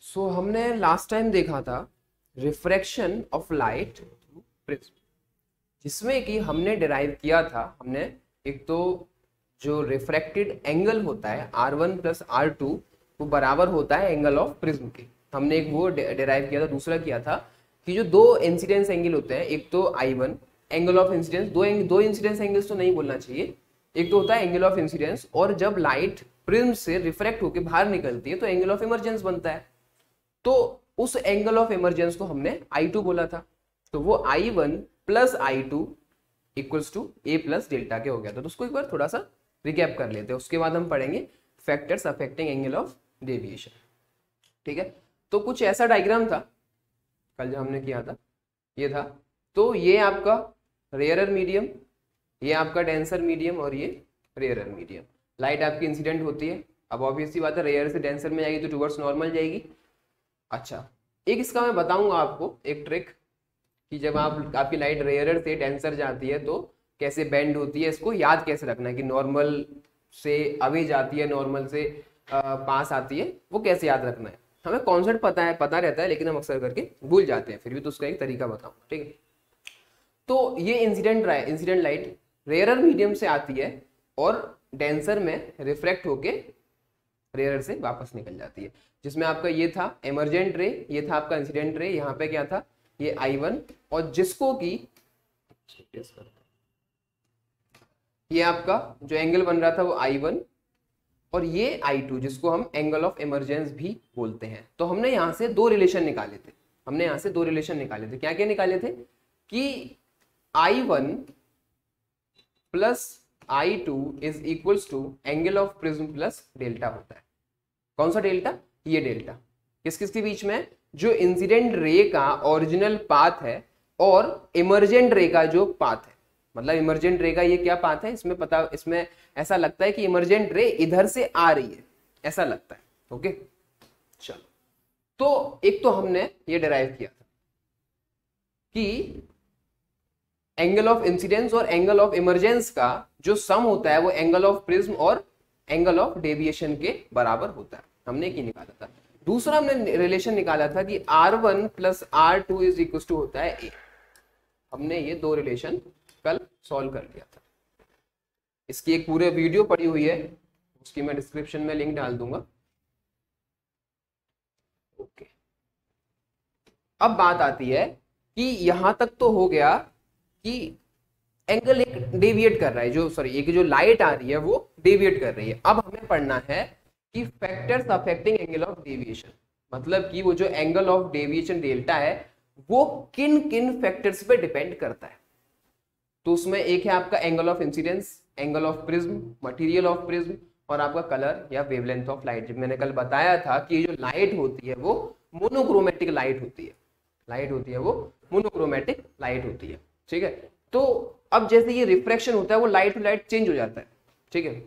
सो हमने last time देखा था refraction of light through prism, जिसमें कि हमने डिराइव किया था। हमने एक तो जो रिफ्रैक्टेड एंगल होता है R1 प्लस R2 वो बराबर होता है एंगल ऑफ प्रिज्म के। हमने एक वो डिराइव किया था। दूसरा किया था कि जो दो इंसिडेंस एंगल होते हैं, एक तो I1 एंगल ऑफ इंसिडेंस, दो इंसिडेंस एंगल्स तो नहीं बोलना चाहिए, एक तो होता है एंगल ऑफ इंसिडेंस, और जब लाइट प्रिज्म से रिफ्रैक्ट होकर बाहर निकलती है तो एंगल ऑफ इमर्जेंस बनता है। तो उस एंगल ऑफ इमर्जेंस को हमने I2 बोला था। तो वो I1 plus I2 equals to A plus delta के हो गया था। तो उसको एक बार थोड़ा सा रिकैप कर लेते हैं, उसके बाद हम पढ़ेंगे factors affecting angle of deviation. ठीक है, तो कुछ ऐसा डायग्राम था कल जो हमने किया था, ये था। तो ये आपका रेयरर मीडियम, ये आपका डेंसर मीडियम, और ये रेयरर मीडियम। लाइट आपकी इंसिडेंट होती है। अब ऑब्वियस सी बात है, रेयर से डेंसर में जाएगी तो टुवर्ड्स नॉर्मल जाएगी। अच्छा, एक इसका मैं बताऊंगा आपको एक ट्रिक कि जब आपकी लाइट रेयरर से डेंसर जाती है तो कैसे बेंड होती है, इसको याद कैसे रखना है कि नॉर्मल से अवे जाती है, नॉर्मल से पास आती है, वो कैसे याद रखना है। हमें कॉन्सेप्ट पता रहता है, लेकिन हम अक्सर करके भूल जाते हैं। फिर भी तो उसका एक तरीका बताऊंगा, ठीक है। तो ये इंसिडेंट लाइट रेयरर मीडियम से आती है और डेंसर में रिफ्रैक्ट होके रेयरर से वापस निकल जाती है, जिसमें आपका ये था इमर्जेंट रे, ये था आपका इंसिडेंट रे। यहाँ पे क्या था, ये I1, और जिसको कि ये आपका जो एंगल बन रहा था वो I1, और ये I2 जिसको हम एंगल ऑफ इमर्जेंस भी बोलते हैं। तो हमने यहाँ से दो रिलेशन निकाले थे। क्या क्या निकाले थे कि I1 plus I2 is equals to angle of prism plus delta होता है। कौन सा डेल्टा, ये डेल्टा किस किस के बीच में, जो इंसिडेंट रे का ओरिजिनल पाथ है और इमर्जेंट रे का जो पाथ है। मतलब इमर्जेंट रे का ये क्या पाथ है, इसमें ऐसा लगता है कि इमर्जेंट रे इधर से आ रही है, ऐसा लगता है। ओके, चलो, तो एक तो हमने ये डिराइव किया था कि एंगल ऑफ इंसिडेंस और एंगल ऑफ इमर्जेंस का जो सम होता है वो एंगल ऑफ प्रिज्म और एंगल ऑफ डेविएशन के बराबर होता है। हमने ये निकाला था। दूसरा हमने रिलेशन निकाला था कि R1 plus R2 is equal to होता है A। हमने ये दो रिलेशन कल सॉल्व कर लिया था। इसकी एक पूरे वीडियो पड़ी हुई है, उसकी मैं डिस्क्रिप्शन में लिंक डाल दूंगा। ओके, अब बात आती है कि यहां तक तो हो गया कि एंगल एक डेविएट कर रहा है, एक जो लाइट आ रही है वो डेविएट कर रही है। अब हमें पढ़ना है कि factors affecting angle of deviation, मतलब कि वो जो एंगल ऑफ डेविएशन डेल्टा है वो किन किन फैक्टर्स पे डिपेंड करता है। तो उसमें एक है आपका angle of incidence, angle of prism, material of prism, और आपका कलर या वेवलेंथ ऑफ लाइट। जब मैंने कल बताया था कि जो लाइट होती है वो मोनोक्रोमेटिक लाइट होती है, वो मोनोक्रोमेटिक लाइट होती है। ठीक है, तो अब जैसे ये रिफ्रैक्शन होता है वो लाइट टू लाइट चेंज हो जाता है। ठीक है,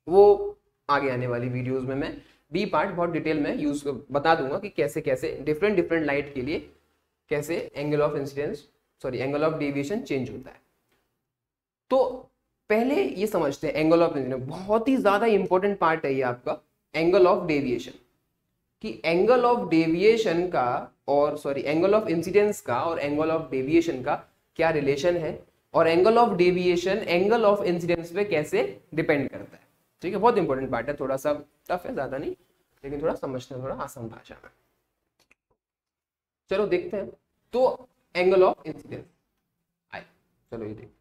वो आगे आने वाली वीडियोस में मैं बी पार्ट बहुत डिटेल में यूज बता दूंगा कि कैसे कैसे डिफरेंट लाइट के लिए कैसे एंगल ऑफ डेविएशन चेंज होता है। तो पहले ये समझते हैं एंगल ऑफ इंसिडेंस, बहुत ही ज्यादा इंपॉर्टेंट पार्ट है ये आपका एंगल ऑफ डेविएशन, कि एंगल ऑफ डेविएशन का एंगल ऑफ इंसिडेंस का और एंगल ऑफ डेविएशन का क्या रिलेशन है, और angle of deviation angle of incidence पे कैसे डिपेंड करता है। ठीक है, बहुत इंपॉर्टेंट पार्ट है, थोड़ा सा टफ है, ज्यादा नहीं, लेकिन थोड़ा समझना थोड़ा आसान भाषा में। चलो देखते हैं। तो एंगल ऑफ इंसिडेंस आए, चलो ये देखते हैं।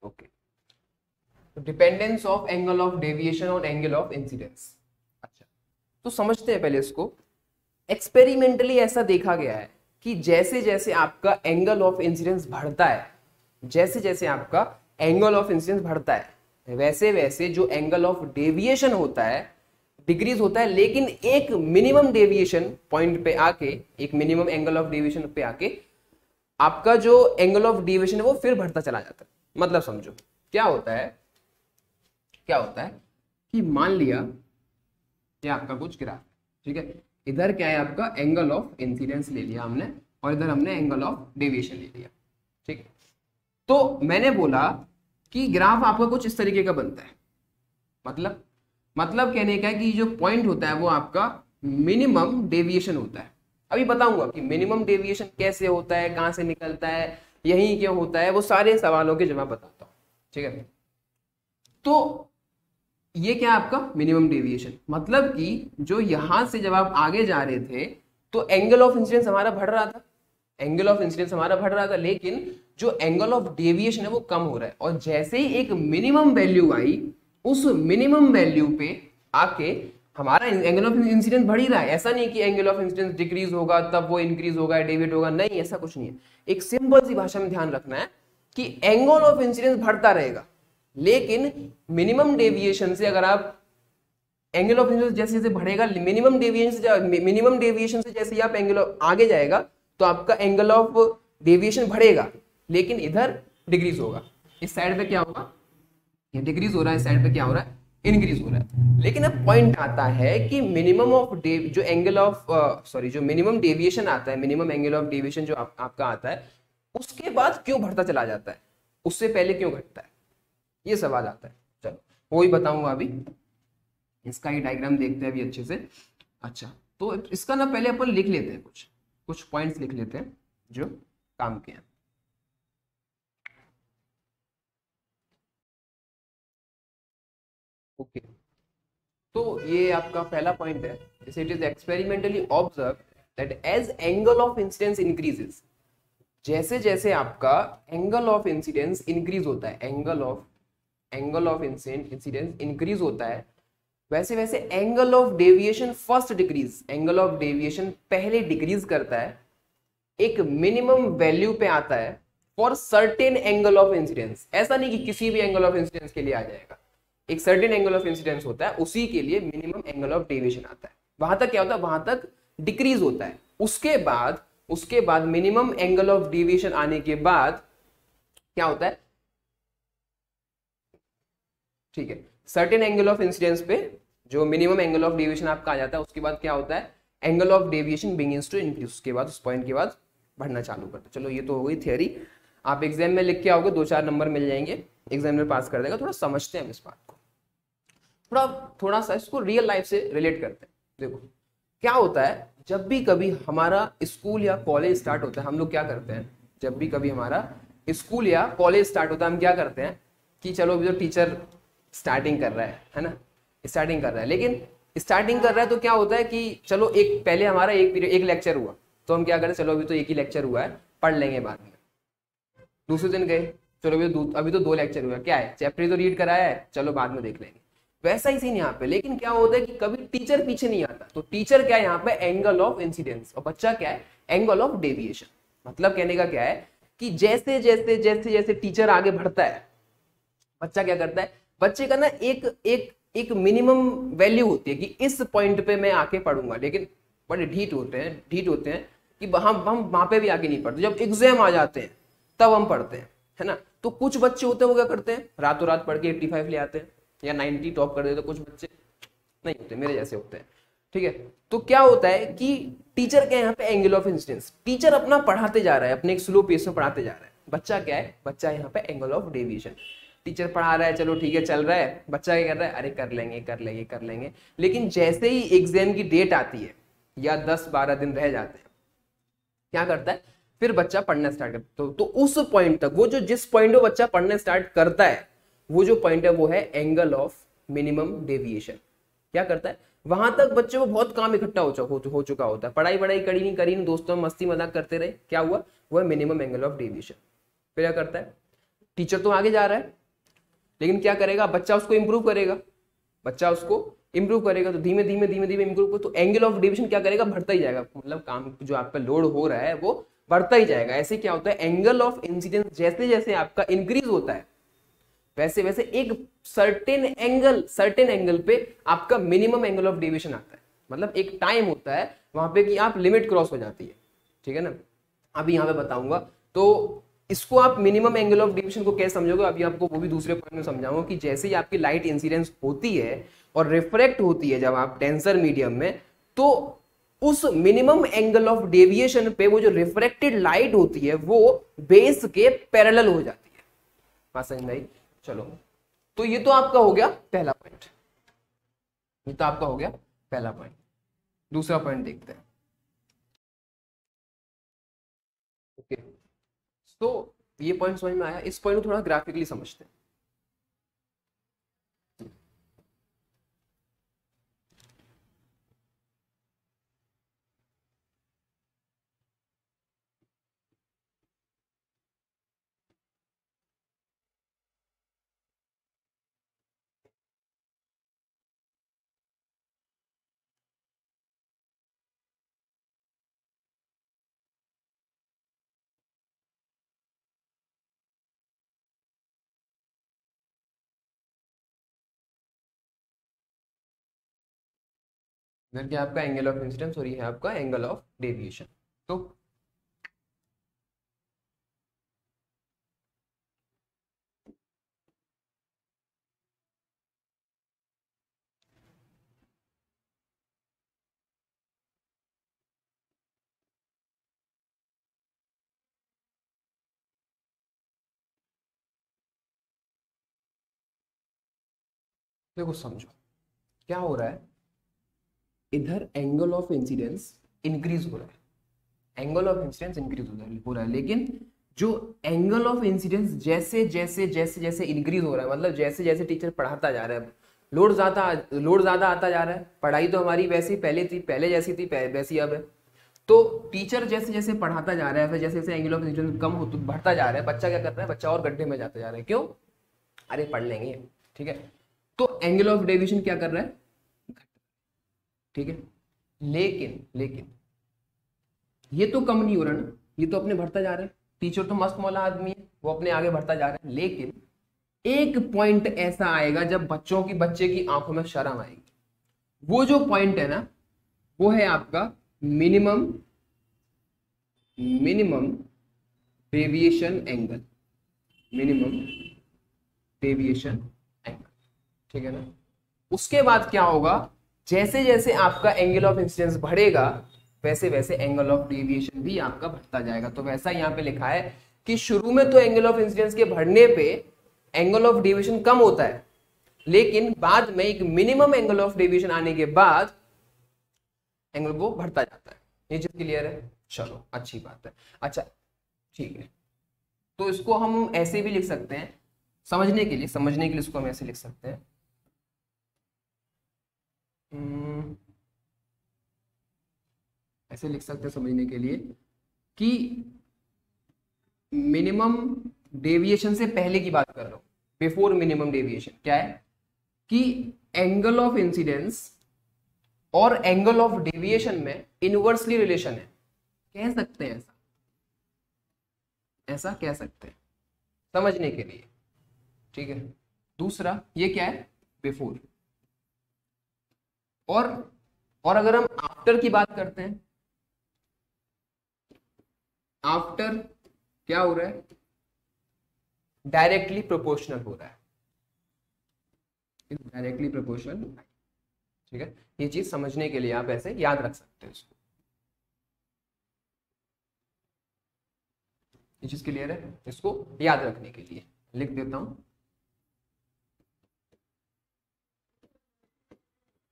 Okay, dependence of angle of deviation और एंगल ऑफ इंसिडेंस। अच्छा, तो समझते हैं पहले इसको। एक्सपेरिमेंटली ऐसा देखा गया है कि जैसे जैसे आपका एंगल ऑफ इंसिडेंस बढ़ता है, वैसे वैसे जो एंगल ऑफ डेविएशन होता है डिक्रीज होता है, लेकिन एक मिनिमम डेविएशन पॉइंट पे आके, एक मिनिमम एंगल ऑफ डेविएशन पे आके आपका जो एंगल ऑफ डेविएशन है वो फिर बढ़ता चला जाता है। मतलब समझो क्या होता है कि मान लिया ये आपका कुछ ग्राफ, ठीक है, इधर क्या है आपका एंगल ऑफ इंसिडेंस ले लिया हमने, और इधर हमने एंगल ऑफ डेविएशन ले लिया। ठीक है, तो मैंने बोला कि ग्राफ आपका कुछ इस तरीके का बनता है, मतलब कहने का है कि जो पॉइंट होता है वो आपका मिनिमम डेविएशन होता है। अभी बताऊंगा कि मिनिमम डेविएशन कैसे होता है, कहां से निकलता है, यही क्यों होता है, वो सारे सवालों के जवाब बताता हूं, ठीक है। तो ये क्या आपका मिनिमम डेविएशन, मतलब कि जो यहां से जब आप आगे जा रहे थे तो एंगल ऑफ इंसिडेंस हमारा बढ़ रहा था, एंगल ऑफ इंसिडेंस हमारा बढ़ रहा था, लेकिन जो एंगल ऑफ डेविएशन है वो कम हो रहा है। और जैसे ही एक मिनिमम वैल्यू आई, उस मिनिमम वैल्यू पे आके हमारा एंगल ऑफ इंसिडेंस बढ़ ही रहा है। ऐसा नहीं कि एंगल ऑफ इंसिडेंस डिक्रीज होगा तब वो इंक्रीज होगा, डेविएट होगा, नहीं, ऐसा कुछ नहीं है। एक सिंपल सी भाषा में ध्यान रखना है कि एंगल ऑफ इंसिडेंस बढ़ता रहेगा, लेकिन मिनिमम डेविएशन से अगर आप एंगल ऑफ इंसिडेंस जैसे जैसे बढ़ेगा, मिनिमम डेविएशन से जैसे आप एंगल आगे जाएगा तो आपका एंगल ऑफ डेविएशन बढ़ेगा, लेकिन इधर डिक्रीज होगा। इस साइड पे क्या होगा, ये डिक्रीज हो रहा है, इस साइड पे क्या हो रहा है, इंक्रीज हो रहा है। लेकिन अब पॉइंट आता है कि मिनिमम ऑफ जो एंगल ऑफ जो मिनिमम डेविएशन आता है, मिनिमम एंगल ऑफ डेविएशन जो आपका आता है, उसके बाद क्यों बढ़ता चला जाता है, उससे पहले क्यों घटता है, ये सवाल आता है। चलो वो ही बताऊंगा अभी, इसका ही डायग्राम देखते हैं अभी अच्छे से। अच्छा, तो इसका ना पहले अपन लिख लेते हैं, कुछ पॉइंट्स लिख लेते हैं जो काम के हैं। ओके, तो ये आपका पहला पॉइंट है, जैसे it is experimentally observe that as angle of incidence increases, जैसे जैसे आपका एंगल ऑफ इंसिडेंस इंक्रीज होता है, एंगल ऑफ इंसिडेंस इंक्रीज होता है, वैसे वैसे angle of deviation first decrease, angle of deviation पहले डिक्रीज करता है, एक मिनिमम वैल्यू पे आता है for certain angle of incidence. ऐसा नहीं कि किसी भी एंगल ऑफ इंसिडेंस के लिए आ जाएगा, एक सर्टेन एंगल ऑफ इंसिडेंस होता है, उसी के लिए मिनिमम एंगल ऑफ डेविएशन आता है। वहां तक क्या होता है, वहां तक डिक्रीज होता है। उसके बाद मिनिमम एंगल ऑफ डेविएशन आने के बाद क्या होता है, ठीक है, सर्टेन एंगल ऑफ इंसिडेंस पे जो मिनिमम एंगल ऑफ डेविएशन आपका आ जाता है, उसके बाद क्या होता है, angle of deviation begins to increase, उसके बाद उस पॉइंट के बाद बढ़ना चालू करता है। चलो ये तो हो गई थियरी, आप एग्जाम में लिख के आओगे, 2-4 नंबर मिल जाएंगे, एग्जामिनर पास कर देगा। थोड़ा समझते हैं इस बात को, थोड़ा सा इसको रियल लाइफ से रिलेट करते हैं। देखो क्या होता है, जब भी कभी हमारा स्कूल या कॉलेज स्टार्ट होता है, हम लोग क्या करते हैं, जब भी कभी हमारा स्कूल या कॉलेज स्टार्ट होता है, हम क्या करते हैं कि चलो अभी तो टीचर स्टार्टिंग कर रहा है ना, स्टार्टिंग कर रहा है, लेकिन स्टार्टिंग कर रहा है तो क्या होता है कि चलो एक पहले हमारा एक लेक्चर हुआ, तो हम क्या करें, चलो अभी तो एक ही लेक्चर हुआ है, पढ़ लेंगे बाद में। दूसरे दिन गए, चलो अभी तो 2 लेक्चर हुआ, क्या है, चैप्टर तो रीड कराया है, चलो बाद में देख लेंगे। वैसा ही सीन यहाँ पे, लेकिन क्या होता है कि कभी टीचर पीछे नहीं आता, तो टीचर क्या है यहाँ पे, एंगल ऑफ इंसिडेंस, और बच्चा क्या है, एंगल ऑफ डेविएशन। मतलब कहने का क्या है कि जैसे जैसे जैसे जैसे टीचर आगे बढ़ता है, बच्चा क्या करता है, बच्चे का ना एक मिनिमम वैल्यू होती है कि इस पॉइंट पे मैं आके पढ़ूंगा, लेकिन बड़े ढीठ होते हैं कि हम वहां पे भी आके नहीं पढ़ते, जब एग्जाम आ जाते हैं तब हम पढ़ते हैं, है ना। तो कुछ बच्चे होते हैं वो क्या करते हैं, रातों रात पढ़ के 85 ले आते हैं या 90 टॉप कर देते हैं, कुछ बच्चे नहीं होते, मेरे जैसे होते हैं, ठीक है। तो क्या होता है कि टीचर क्या है यहाँ पे, एंगल ऑफ इंसिडेंस, टीचर अपना पढ़ाते जा रहा है, अपने एक स्लो पेस में पढ़ाते जा रहा है, बच्चा क्या है, बच्चा यहाँ पे एंगल ऑफ डेविएशन, टीचर पढ़ा रहा है, चलो ठीक है चल रहा है, बच्चा क्या कर रहा है, अरे कर लेंगे। लेकिन जैसे ही एग्जाम की डेट आती है या 10-12 दिन रह जाते हैं, क्या करता है, फिर बच्चा पढ़ना स्टार्ट करता है। तो उस पॉइंट तक, वो जो जिस पॉइंट पे बच्चा पढ़ना स्टार्ट करता है, वो जो पॉइंट है वो है एंगल ऑफ मिनिमम डेविएशन। क्या करता है, वहां तक बच्चे को बहुत काम इकट्ठा हो चुका होता है, पढ़ाई करी नहीं, दोस्तों मस्ती मजाक करते रहे, क्या हुआ, वो है मिनिमम एंगल ऑफ डेविएशन। फिर क्या करता है, टीचर तो आगे जा रहा है, लेकिन क्या करेगा, बच्चा उसको इंप्रूव करेगा, तो धीमे धीमे इंप्रूव, तो एंगल ऑफ डेविएशन क्या करेगा, बढ़ता ही जाएगा, मतलब काम जो आप पे लोड हो रहा है वो बढ़ता ही जाएगा। ऐसे क्या होता है, एंगल ऑफ इंसिडेंस जैसे जैसे आपका इंक्रीज होता है, वैसे वैसे एक सर्टेन एंगल पे आपका मिनिमम एंगल ऑफ डेविएशन आता है। मतलब एक टाइम होता है वहां पे कि आप लिमिट क्रॉस हो जाती है, ठीक है ना। अभी यहाँ पे बताऊंगा, तो इसको आप मिनिमम एंगल ऑफ डेविएशन को कैसे समझोगे, अभी आपको वो भी दूसरे पॉइंट में समझाऊंगा कि जैसे ही आपकी लाइट इंसिडेंस होती है और रिफ्रैक्ट होती है जब आप डेंसर मीडियम में, तो उस मिनिमम एंगल ऑफ डेविएशन पे वो जो रिफ्रैक्टेड लाइट होती है वो बेस के पैरेलल हो जाती है। बात समझ में आई, चलो, तो ये तो आपका हो गया पहला पॉइंट, ये तो आपका हो गया पहला पॉइंट। दूसरा पॉइंट देखते हैं। ओके, तो ये पॉइंट समझ में आया। इस पॉइंट को थोड़ा ग्राफिकली समझते हैं। इधर क्या आपका एंगल ऑफ इंसिडेंस और ये है आपका एंगल ऑफ डेविएशन। तो देखो समझो क्या हो रहा है, इधर एंगल ऑफ इंसिडेंस इंक्रीज हो रहा है, एंगल ऑफ इंसिडेंस इंक्रीज हो रहा है, लेकिन जो एंगल ऑफ इंसिडेंस जैसे जैसे जैसे जैसे इंक्रीज हो रहा है, मतलब जैसे जैसे टीचर पढ़ाता जा रहा है, लोड ज्यादा आता जा रहा है। पढ़ाई तो हमारी वैसी पहले थी, पहले जैसी थी वैसी अब है। तो टीचर जैसे जैसे पढ़ाता जा रहा है, फिर जैसे जैसे एंगल ऑफ इंसिडेंस कम होता बढ़ता जा रहा है, बच्चा क्या कर रहा है, बच्चा और गड्ढे में जाता जा रहा है। क्यों? अरे पढ़ लेंगे, ठीक है। तो एंगल ऑफ डेविएशन क्या कर रहा है, ठीक है। लेकिन लेकिन ये तो कम नहीं हो रहा ना, ये तो अपने बढ़ता जा रहा है। टीचर तो मस्त मौला आदमी है, वो अपने आगे बढ़ता जा रहा है। लेकिन एक पॉइंट ऐसा आएगा जब बच्चे की आंखों में शर्म आएगी। वो जो पॉइंट है ना, वो है आपका minimum deviation angle, minimum deviation angle, ठीक है ना। उसके बाद क्या होगा, जैसे जैसे आपका एंगल ऑफ इंसिडेंस बढ़ेगा, वैसे वैसे एंगल ऑफ डेविएशन भी आपका बढ़ता जाएगा। तो वैसा यहाँ पे लिखा है कि शुरू में तो एंगल ऑफ इंसिडेंस के बढ़ने पे एंगल ऑफ डेविएशन कम होता है, लेकिन बाद में एक मिनिमम एंगल ऑफ डेविएशन आने के बाद एंगल वो बढ़ता जाता है। ये चीज क्लियर है? चलो अच्छी बात है। अच्छा ठीक है, तो इसको हम ऐसे भी लिख सकते हैं, समझने के लिए इसको हम ऐसे लिख सकते हैं। ऐसे लिख सकते हैं समझने के लिए कि मिनिमम डेविएशन से पहले की बात कर रहा हूं, बिफोर मिनिमम डेविएशन क्या है कि एंगल ऑफ इंसिडेंस और एंगल ऑफ डेविएशन में इनवर्सली रिलेशन है, कह सकते हैं ऐसा, ऐसा कह सकते हैं समझने के लिए, ठीक है। दूसरा ये क्या है, बिफोर। और अगर हम आफ्टर की बात करते हैं, आफ्टर क्या हो रहा है, डायरेक्टली प्रोपोर्शनल हो रहा है, डायरेक्टली प्रोपोर्शनल, ठीक है। ये चीज समझने के लिए आप ऐसे याद रख सकते हैं इसको। ये चीज क्लियर है? इसको याद रखने के लिए लिख देता हूं,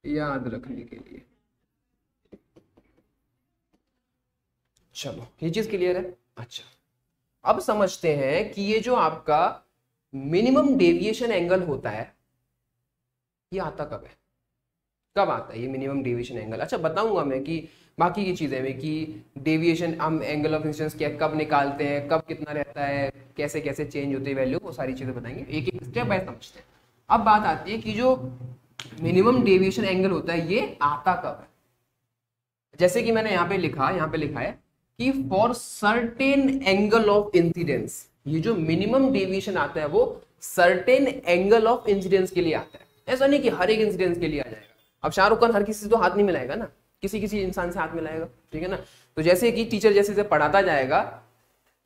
याद रखने के लिए। चलो ये चीज क्लियर है। अच्छा अब समझते हैं कि ये जो आपका मिनिमम डेविएशन एंगल होता है, ये आता कब है, कब आता है ये मिनिमम डेविएशन एंगल? अच्छा बताऊंगा मैं कि बाकी की चीजें में कि डेविएशन हम एंगल ऑफ इंसिडेंस क्या कब निकालते हैं, कब कितना रहता है, कैसे कैसे चेंज होती है वैल्यू, वो सारी चीजें बताएंगे, एक एक स्टेप बाय समझते हैं। अब बात आती है कि जो मिनिमम डेविएशन एंगल होता है ये आता कब है। जैसे कि मैंने यहाँ पे लिखा है कि for certain angle of incidence, ये जो मिनिमम डेविएशन आता है वो सर्टेन एंगल ऑफ इंसिडेंस के लिए आता है। ऐसा नहीं कि हर एक इंसिडेंस के लिए आ जाएगा। अब शाहरुख खान हर किसी से तो हाथ नहीं मिलाएगा ना, किसी किसी इंसान से हाथ मिलाएगा, ठीक है ना। तो जैसे कि टीचर जैसे जैसे पढ़ाता जाएगा,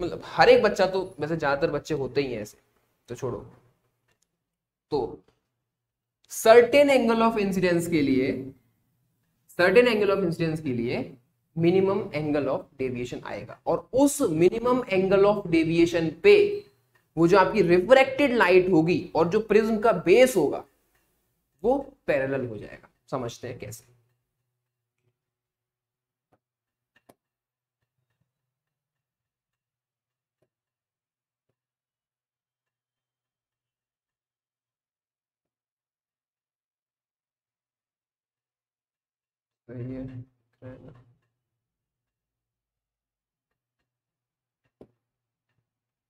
मतलब हर एक बच्चा तो वैसे ज्यादातर बच्चे होते ही हैं ऐसे, तो छोड़ो, तो सर्टेन एंगल ऑफ इंसिडेंस के लिए, सर्टेन एंगल ऑफ इंसिडेंस के लिए मिनिमम एंगल ऑफ डेविएशन आएगा, और उस मिनिमम एंगल ऑफ डेविएशन पे वो जो आपकी रिफ्रैक्टेड लाइट होगी और जो प्रिज्म का बेस होगा वो पैरेलल हो जाएगा। समझते हैं कैसे। सही है।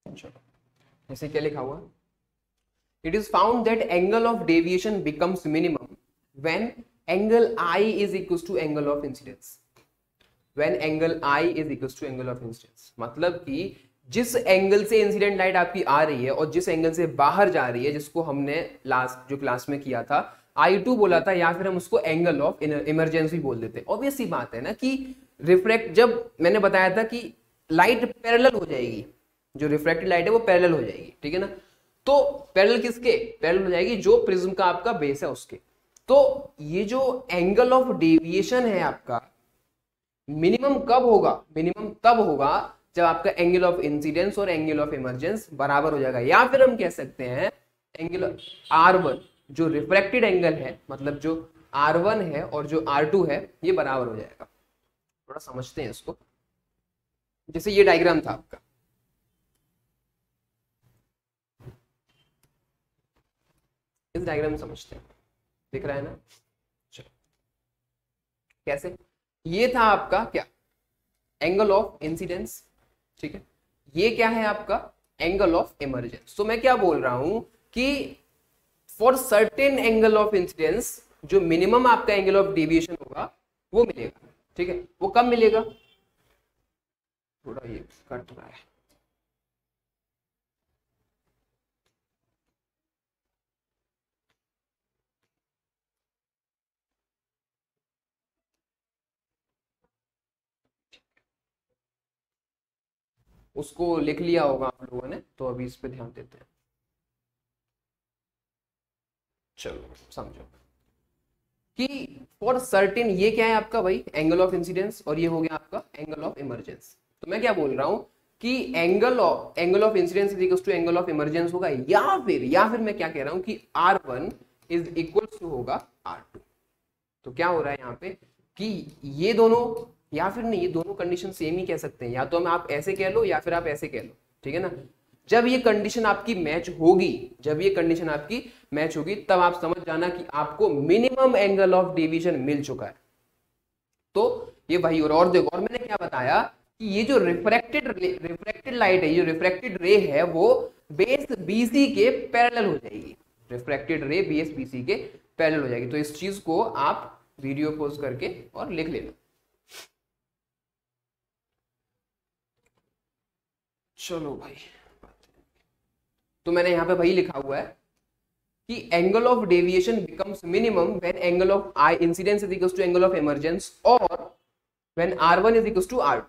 चलो, ऐसे क्या लिखा हुआ? It is found that angle of deviation becomes minimum when angle I is equal to angle of incidence. When angle I is equal to angle of incidence, मतलब कि जिस एंगल से इंसिडेंट लाइट आपकी आ रही है और जिस एंगल से बाहर जा रही है, जिसको हमने लास्ट जो क्लास में किया था I2 बोला था, या फिर हम उसको एंगल ऑफ इमरजेंसी बोल देते हैं। ऑब्वियस सी बात है ना कि रिफ्रैक्ट, जब मैंने बताया था कि लाइट पैरेलल हो जाएगी, जो रिफ्रैक्टेड लाइट है वो पैरेलल हो जाएगी, ठीक है ना। तो पैरेलल किसके? पैरेलल हो जाएगी जो प्रिज्म का आपका बेस है उसके। तो ये जो एंगल ऑफ डेविएशन है आपका, मिनिमम कब होगा? मिनिमम तब होगा जब आपका एंगल ऑफ इंसिडेंस और एंगल ऑफ इमरजेंस बराबर हो जाएगा, या फिर हम कह सकते हैं एंगल R1 जो रिफ्रैक्टेड एंगल है, मतलब जो R1 है और जो R2 है ये बराबर हो जाएगा। थोड़ा समझते हैं इसको। जैसे ये डायग्राम था आपका, इस डायग्राम में समझते हैं, दिख रहा है ना? चलो, कैसे? ये था आपका क्या? एंगल ऑफ इंसिडेंस, ठीक है। ये क्या है आपका? Angle of emergence. तो मैं क्या बोल रहा हूं कि for certain angle of incidence जो मिनिमम आपका एंगल ऑफ डेविएशन होगा वो मिलेगा, ठीक है। वो कब मिलेगा? थोड़ा ये कट रहा है। उसको लिख लिया होगा आप लोगों ने, तो अभी इस पे ध्यान देते हैं। चलो समझो कि फॉर सर्टेन, ये क्या है आपका भाई? एंगल ऑफ इंसिडेंस, और ये हो गया आपका एंगल ऑफ इमरजेंस। तो मैं क्या बोल रहा हूं कि angle of incidence is equal to angle of emergence होगा, या फिर मैं क्या कह रहा हूं कि R1 इज इक्वल टू होगा R2। तो क्या हो रहा है यहाँ पे कि ये दोनों, या फिर नहीं, ये दोनों कंडीशन सेम ही कह सकते हैं, या तो हम आप ऐसे कह लो या फिर आप ऐसे कह लो, ठीक है ना। जब ये कंडीशन आपकी मैच होगी, जब ये कंडीशन आपकी मैच होगी, तब आप समझ जाना कि आपको मिनिमम एंगल ऑफ डेविएशन मिल चुका है। तो ये वही, और देखो, और मैंने क्या बताया कि ये जो रिफ्रैक्टेड लाइट है, ये जो रिफ्रैक्टेड रे है, वो बेस BC के पैरेलल हो जाएगी। रिफ्रैक्टेड रे बेस BC के पैरेलल हो जाएगी। तो इस चीज को आप वीडियो पॉज करके और लिख लेना। चलो भाई, तो मैंने यहाँ पे वही लिखा हुआ है कि angle of deviation becomes minimum when angle of i incidence is equal to angle of emergence, और when R1 is equal to R2।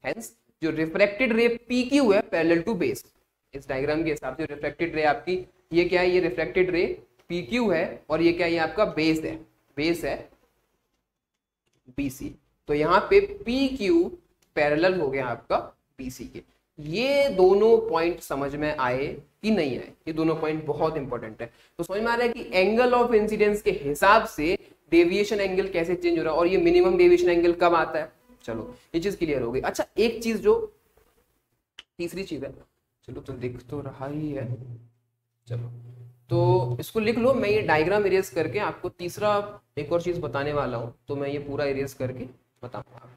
Hence जो रिफ्रैक्टेड रे PQ है पैरेलल टू बेस। इस डायग्राम के हिसाब से रिफ्रैक्टेड रे आपकी, ये क्या है? ये रिफ्रैक्टेड रे PQ है, और ये क्या है? ये आपका बेस है, बेस है BC। तो यहाँ पे PQ पैरेलल हो गया आपका BC के। ये दोनों पॉइंट समझ में आए कि नहीं आए? ये दोनों पॉइंट बहुत इंपॉर्टेंट है। तो समझ में आ रहा है कि एंगल ऑफ इंसिडेंस के हिसाब से डेविएशन एंगल कैसे चेंज हो रहा है, और ये मिनिमम डेविएशन एंगल कब आता है। चलो ये चीज क्लियर हो गई। अच्छा, एक चीज जो तीसरी चीज है, चलो तो दिख तो रहा ही है, चलो तो इसको लिख लो। मैं ये डायग्राम इरेज करके आपको तीसरा एक और चीज बताने वाला हूं, तो मैं ये पूरा इरेज करके बताऊंगा आपको।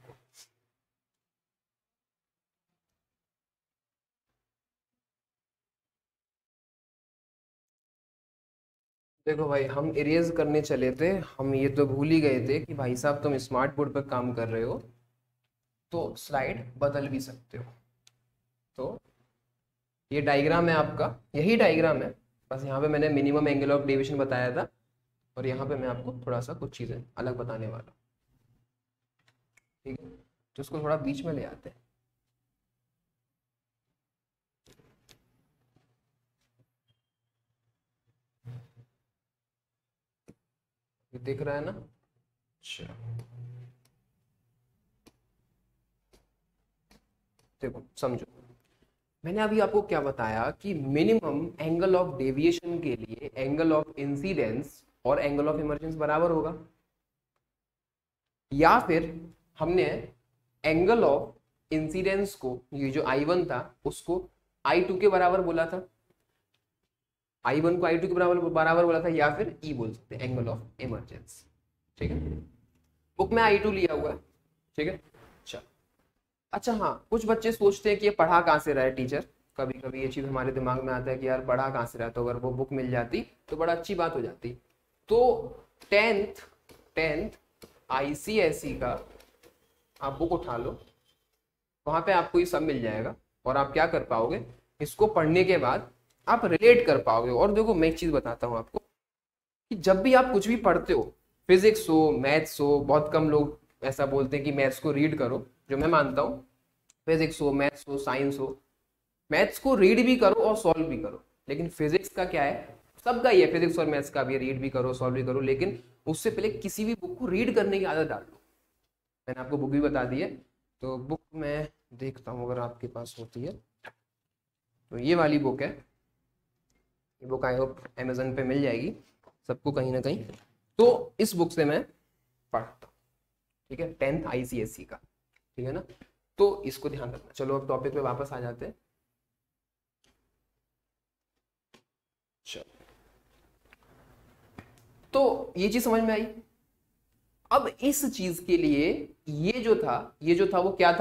देखो भाई, हम इरेज करने चले थे, हम ये तो भूल ही गए थे कि भाई साहब तुम स्मार्ट बोर्ड पर काम कर रहे हो तो स्लाइड बदल भी सकते हो। तो ये डायग्राम है आपका, यही डायग्राम है, बस यहाँ पे मैंने मिनिमम एंगल ऑफ डेविएशन बताया था, और यहाँ पे मैं आपको थोड़ा सा कुछ चीज़ें अलग बताने वाला हूँ, ठीक है। तो इसको थोड़ा बीच में ले आते हैं। ये दिख रहा है ना? अच्छा, देखो समझो मैंने अभी आपको क्या बताया कि मिनिमम एंगल ऑफ डेविएशन के लिए एंगल ऑफ इंसिडेंस और एंगल ऑफ इमर्जेंस बराबर होगा, या फिर हमने एंगल ऑफ इंसिडेंस को, ये जो I1 था उसको I2 के बराबर बोला था, I1 को I2 के बराबर बोला था, या फिर E बोल सकते हैं एंगल ऑफ इमरजेंस। ठीक है, बुक में I2 लिया हुआ है। ठीक है, चलो। अच्छा हाँ, कुछ बच्चे सोचते हैं कि ये पढ़ा कहाँ से रहा है टीचर, कभी कभी ये चीज हमारे दिमाग में आता है कि यार पढ़ा कहाँ से रहा है, तो अगर वो बुक मिल जाती तो बड़ा अच्छी बात हो जाती। तो टेंथ ICSE का आप बुक उठा लो, वहां पे आपको ये सब मिल जाएगा और आप क्या कर पाओगे, इसको पढ़ने के बाद आप रिलेट कर पाओगे। और देखो मैं एक चीज बताता हूँ आपको कि जब भी आप कुछ भी पढ़ते हो, फिजिक्स हो, मैथ्स हो, बहुत कम लोग ऐसा बोलते हैं कि मैथ्स को रीड करो, जो मैं मानता हूँ, फिजिक्स हो, मैथ्स हो, साइंस हो, मैथ्स को रीड भी करो और सॉल्व भी करो। लेकिन फिजिक्स का क्या है, सबका ही है, फिजिक्स और मैथ्स का भी, रीड भी करो सॉल्व भी करो, लेकिन उससे पहले किसी भी बुक को रीड करने की आदत डाल लो। मैंने आपको बुक भी बता दी है, तो बुक मैं देखता हूँ अगर आपके पास होती है, तो ये वाली बुक है, ये बुक आई होप अमेजन पे मिल जाएगी सबको कहीं ना कहीं। तो इस बुक से मैं पढ़ता हूँ, ठीक है, 10th ICSE का, ठीक है ना, तो इसको ध्यान रखना। चलो अब टॉपिक पे वापस आ जाते हैं। चलो, तो ये चीज समझ में आई। अब इस चीज के लिए ये जो था वो क्या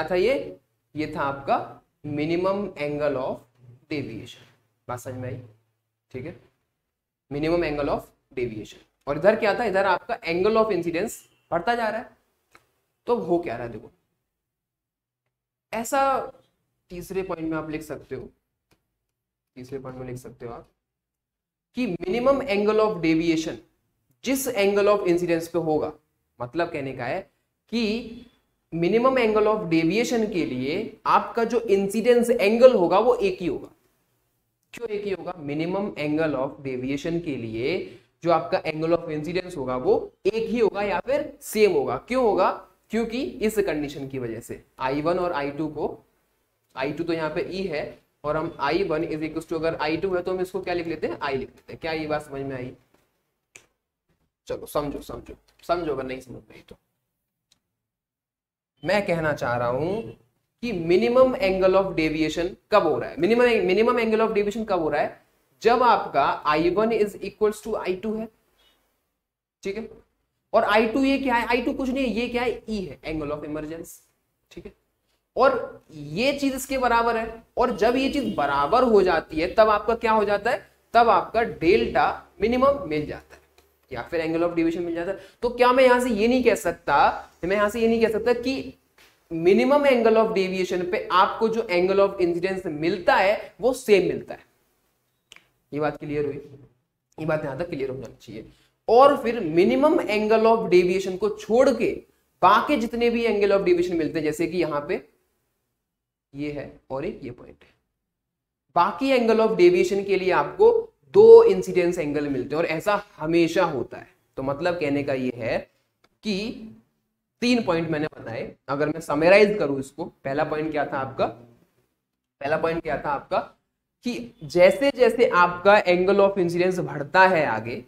था ये था आपका मिनिमम एंगल ऑफ डेविएशन। बात समझ में आई, ठीक है, मिनिमम एंगल ऑफ डेविएशन। और इधर क्या था, इधर आपका एंगल ऑफ इंसिडेंस बढ़ता जा रहा है। तो हो क्या रहा है, देखो ऐसा तीसरे पॉइंट में आप लिख सकते हो, तीसरे पॉइंट में लिख सकते हो आप कि मिनिमम एंगल ऑफ डेविएशन जिस एंगल ऑफ इंसिडेंस पे होगा, मतलब कहने का है कि मिनिमम एंगल ऑफ डेविएशन के लिए आपका जो इंसिडेंस एंगल होगा वो एक ही होगा। क्यों एक ही होगा, मिनिमम एंगल ऑफ डेविएशन के लिए जो आपका एंगल ऑफ इंसिडेंस होगा वो एक ही होगा या फिर सेम होगा। क्यों होगा, क्योंकि इस कंडीशन की वजह से I1 और I2 को, I2 तो यहाँ पे E है और हम I1 इज इक्वल टू, अगर I2 है तो हम इसको क्या लिख लेते हैं, I लिख लेते हैं। क्या ये बात समझ में आई? चलो समझो अगर नहीं समझ में तो मैं कहना चाह रहा हूं कि मिनिमम एंगल ऑफ डेविएशन कब हो रहा है, मिनिमम एंगल ऑफ डेविएशन कब हो रहा है, जब आपका I1 is equals to I2 है, ठीक है, और I2 ये क्या है, I2 कुछ नहीं है, ये क्या है, E है, एंगल ऑफ इमरजेंस, ठीक है, और ये चीज इसके बराबर है। और जब ये चीज बराबर हो जाती है तब आपका क्या हो जाता है, तब आपका डेल्टा मिनिमम मिल जाता है या फिर एंगल ऑफ डेविएशन मिल जाता है। तो क्या मैं यहां से ये नहीं कह सकता कि मिनिमम एंगल ऑफ डेविएशन पे आपको जो एंगल ऑफ इंसिडेंस मिलता है वो सेम मिलता है। ये बात क्लियर हुई, ये बात यहां तक क्लियर हो जानी चाहिए। और फिर मिनिमम एंगल ऑफ डेविएशन को छोड़ के बाकी जितने भी एंगल ऑफ डेविएशन मिलते हैं, जैसे कि यहां पे ये है और एक ये पॉइंट है, बाकी एंगल ऑफ डेविएशन के लिए आपको दो इंसिडेंस एंगल मिलते हैं और ऐसा हमेशा होता है। तो मतलब कहने का ये है कि 3 पॉइंट मैंने बताए, अगर मैं समराइज करूं इसको, पहला पॉइंट क्या था आपका कि जैसे जैसे आपका एंगल ऑफ इंसिडेंस बढ़ता है आगे,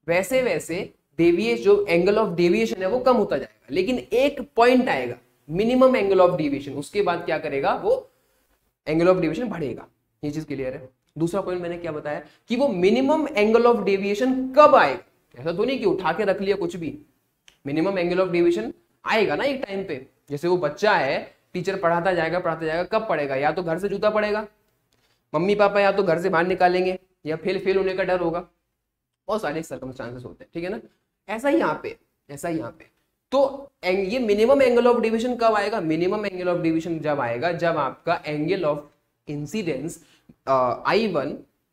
वैसे वैसे जो एंगल ऑफ डेविएशन है वो कम होता जाएगा। लेकिन एक पॉइंट आएगा मिनिमम एंगल ऑफ डेविएशन, उसके बाद क्या करेगा, वो एंगल ऑफ डेविएशन बढ़ेगा। ये चीज क्लियर है। दूसरा पॉइंट मैंने क्या बताया कि वो मिनिमम एंगल ऑफ डेविएशन कब आएगा, ऐसा तो नहीं कि उठा के रख लिया कुछ भी, मिनिमम एंगल ऑफ डेविएशन आएगा ना एक टाइम पे। जैसे वो बच्चा है, टीचर पढ़ाता जाएगा, कब पढ़ेगा, या तो घर से जूता पड़ेगा, मम्मी पापा या तो घर से बाहर निकालेंगे, या फेल होने का डर होगा, बहुत सारे सर्कमस्टांसेस होते हैं, ठीक है ना। ऐसा ही यहाँ पे तो ये मिनिमम एंगल ऑफ डेविएशन कब आएगा, मिनिमम एंगल ऑफ डेविएशन जब आएगा जब आपका एंगल ऑफ इंसिडेंस I1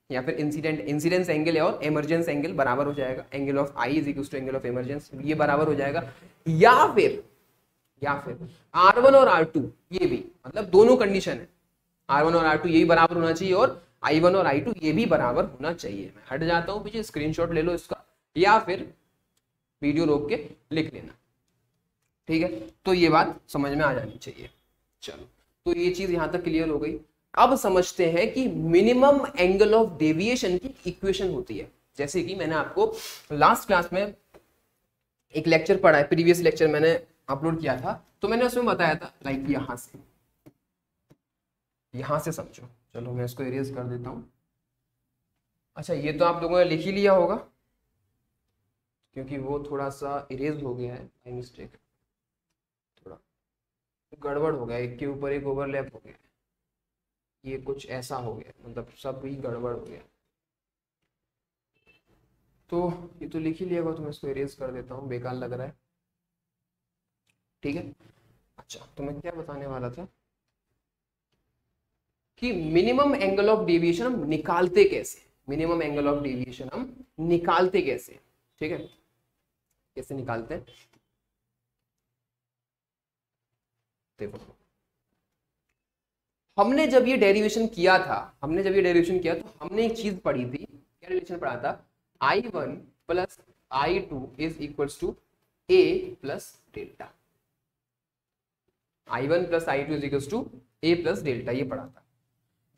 या फिर इंसिडेंस एंगल और इमरजेंस एंगल बराबर हो जाएगा, angle of I is equal to angle of emergence, ये बराबर हो जाएगा। या फिर R1 और R2 ये भी, मतलब दोनों कंडीशन है, R1 और R2 ये भी बराबर होना चाहिए और I1 और I2 ये भी बराबर होना चाहिए। मैं हट जाता हूं पीछे, स्क्रीनशॉट ले लो इसका या फिर वीडियो रोक के लिख लेना, ठीक है। तो ये बात समझ में आ जानी चाहिए। चलो तो ये चीज यहां तक क्लियर हो गई। अब समझते हैं कि मिनिमम एंगल ऑफ डेविएशन की इक्वेशन होती है। जैसे कि मैंने आपको लास्ट क्लास में एक लेक्चर पढ़ा है, प्रीवियस लेक्चर मैंने अपलोड किया था, तो मैंने उसमें बताया था लाइक यहां से समझो। चलो मैं इसको इरेज कर देता हूं। अच्छा, ये तो आप लोगों ने लिख ही लिया होगा क्योंकि वो थोड़ा सा इरेज हो गया है बाय मिस्टेक, थोड़ा गड़बड़ हो गया, एक के ऊपर एक ओवरलैप हो गया, ये कुछ ऐसा हो गया, मतलब सब ही गड़बड़ हो गया। तो ये तो लिख ही लिया होगा, तो मैं इसको इरेज कर देता हूँ, बेकार लग रहा है। ठीक है। अच्छा, तो मैं क्या बताने वाला था कि मिनिमम एंगल ऑफ डेविएशन हम निकालते कैसे, मिनिमम एंगल ऑफ डेविएशन हम निकालते कैसे। ठीक है, कैसे निकालते हैं देखो। हमने जब ये डेरिवेशन किया था, तो हमने एक चीज पढ़ी थी, क्या रिलेशन पढ़ा था, I1 plus I2 is equals to A plus delta. I1 plus I2 is equals to A plus delta, ये पढ़ा था,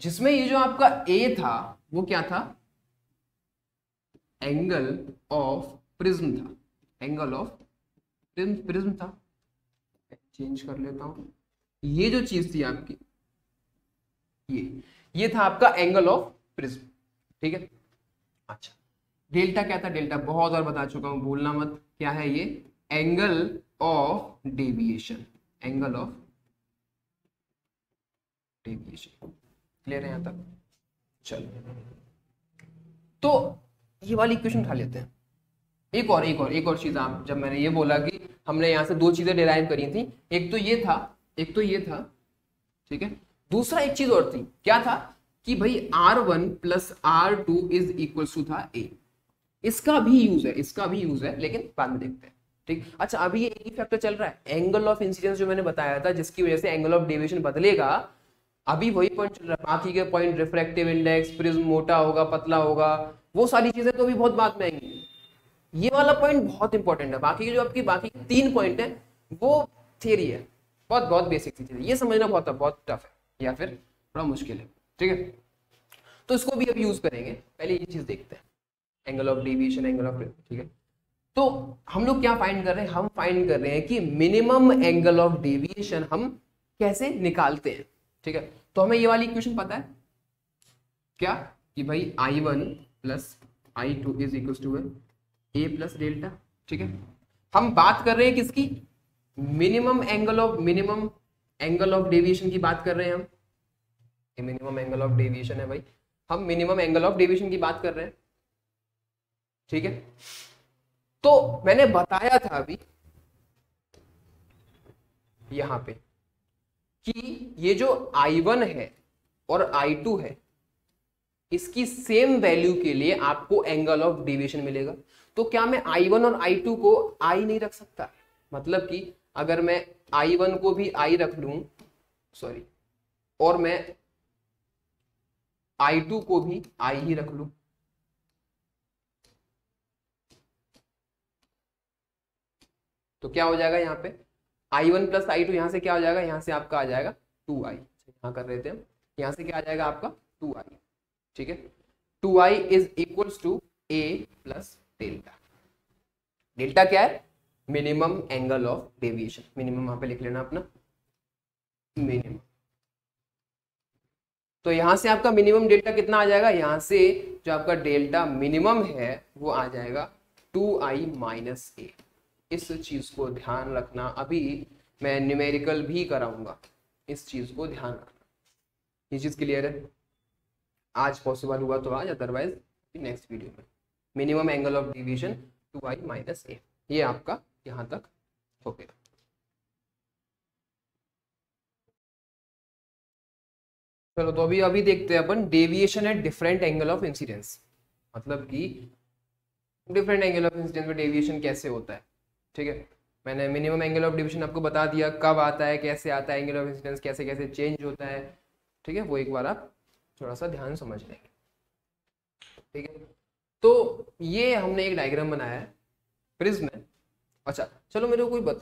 जिसमें ये जो आपका A था वो क्या था, एंगल ऑफ प्रिज्म था, एंगल ऑफ प्रिज्म था। चेंज कर लेता हूं, ये जो चीज थी आपकी, ये था आपका एंगल ऑफ प्रिज्म। ठीक है। अच्छा, डेल्टा क्या था, डेल्टा बहुत बार बता चुका हूं, भूलना मत, क्या है ये, angle of deviation, angle of deviation. Clear है यहां तक। चलो, तो ये वाली इक्वेशन उठा लेते हैं। एक और चीज, आप जब मैंने ये बोला कि हमने यहां से दो चीजें डिराइव करी थी, एक तो ये था, ठीक है, दूसरा एक चीज और थी, क्या था कि भाई R1 plus R2 is equal to था A। इसका भी यूज है, लेकिन बाद में देखते हैं। ठीक। अच्छा, अभी ये एक ही फैक्टर चल रहा है, एंगल ऑफ इंसिडेंस जो मैंने बताया था, जिसकी वजह से एंगल ऑफ डेविएशन बदलेगा, अभी वही पॉइंट चल रहा है। बाकी के पॉइंट, रिफ्रैक्टिव इंडेक्स, प्रिज्म मोटा होगा पतला होगा, वो सारी चीजें तो अभी बहुत बाद में आएंगी। ये वाला पॉइंट बहुत इंपॉर्टेंट है, बाकी जो आपकी बाकी 3 पॉइंट है वो थियरी है, बहुत बहुत बेसिक चीज है, ये समझना बहुत टफ है या फिर थोड़ा मुश्किल है। ठीक है, तो इसको भी अब यूज करेंगे। पहले ये चीज देखते हैं, angle of deviation, angle of, ठीक है। तो हम लोग क्या फाइंड कर रहे हैं, हम फाइंड कर रहे हैं कि मिनिमम एंगल ऑफ डेविएशन हम कैसे निकालते हैं। ठीक है, तो हमें ये वाली इक्वेशन पता है क्या, कि भाई I1 plus I2 is equal to A plus delta. ठीक है, हम बात कर रहे हैं किसकी, मिनिमम एंगल ऑफ डेविएशन की बात कर रहे हैं हम। ये मिनिमम एंगल ऑफ डेविएशन है भाई, हम मिनिमम एंगल ऑफ डेविएशन की बात कर रहे हैं। ठीक है, तो मैंने बताया था अभी यहां पे कि ये जो I1 है और I2 है, इसकी सेम वैल्यू के लिए आपको एंगल ऑफ डेविएशन मिलेगा। तो क्या मैं I1 और I2 को I नहीं रख सकता, मतलब कि अगर मैं I1 को भी I रख लूं, सॉरी, और मैं I2 को भी I ही रख लूं, तो क्या हो जाएगा यहाँ पे, I1 प्लस I2, यहां से क्या हो जाएगा, यहां से आपका आ जाएगा 2I, यहां कर रहे थे हम, यहां से क्या आ जाएगा आपका 2I। ठीक है, 2I is equals to A plus delta. Delta क्या है, minimum angle of deviation, minimum वहां पे लिख लेना अपना मिनिमम। तो यहां से आपका मिनिमम डेल्टा कितना आ जाएगा, यहां से जो आपका डेल्टा मिनिमम है वो आ जाएगा 2I माइनस A। इस चीज को ध्यान रखना, अभी मैं न्यूमेरिकल भी कराऊंगा, इस चीज को ध्यान रखना। ये चीज क्लियर है, आज पॉसिबल हुआ तो आज, अदरवाइज नेक्स्ट वीडियो में। Minimum angle of deviation 2I minus A, ये आपका यहां तक हो गया। चलो, तो अभी देखते हैं अपन deviation at different angle of incidence, मतलब कि डिफरेंट एंगल ऑफ इंसिडेंस में डेविएशन कैसे होता है। ठीक है, मैंने मिनिमम एंगल ऑफ डेविएशन आपको बता दिया, कब आता है, कैसे आता है, एंगल ऑफ इंसिडेंस कैसे कैसे चेंज होता है। ठीक है, वो एक बार आप थोड़ा सा ध्यान समझ लेंगे। ठीक है, तो ये हमने एक डायग्राम बनाया है प्रिज्म में। अच्छा, चलो मेरे को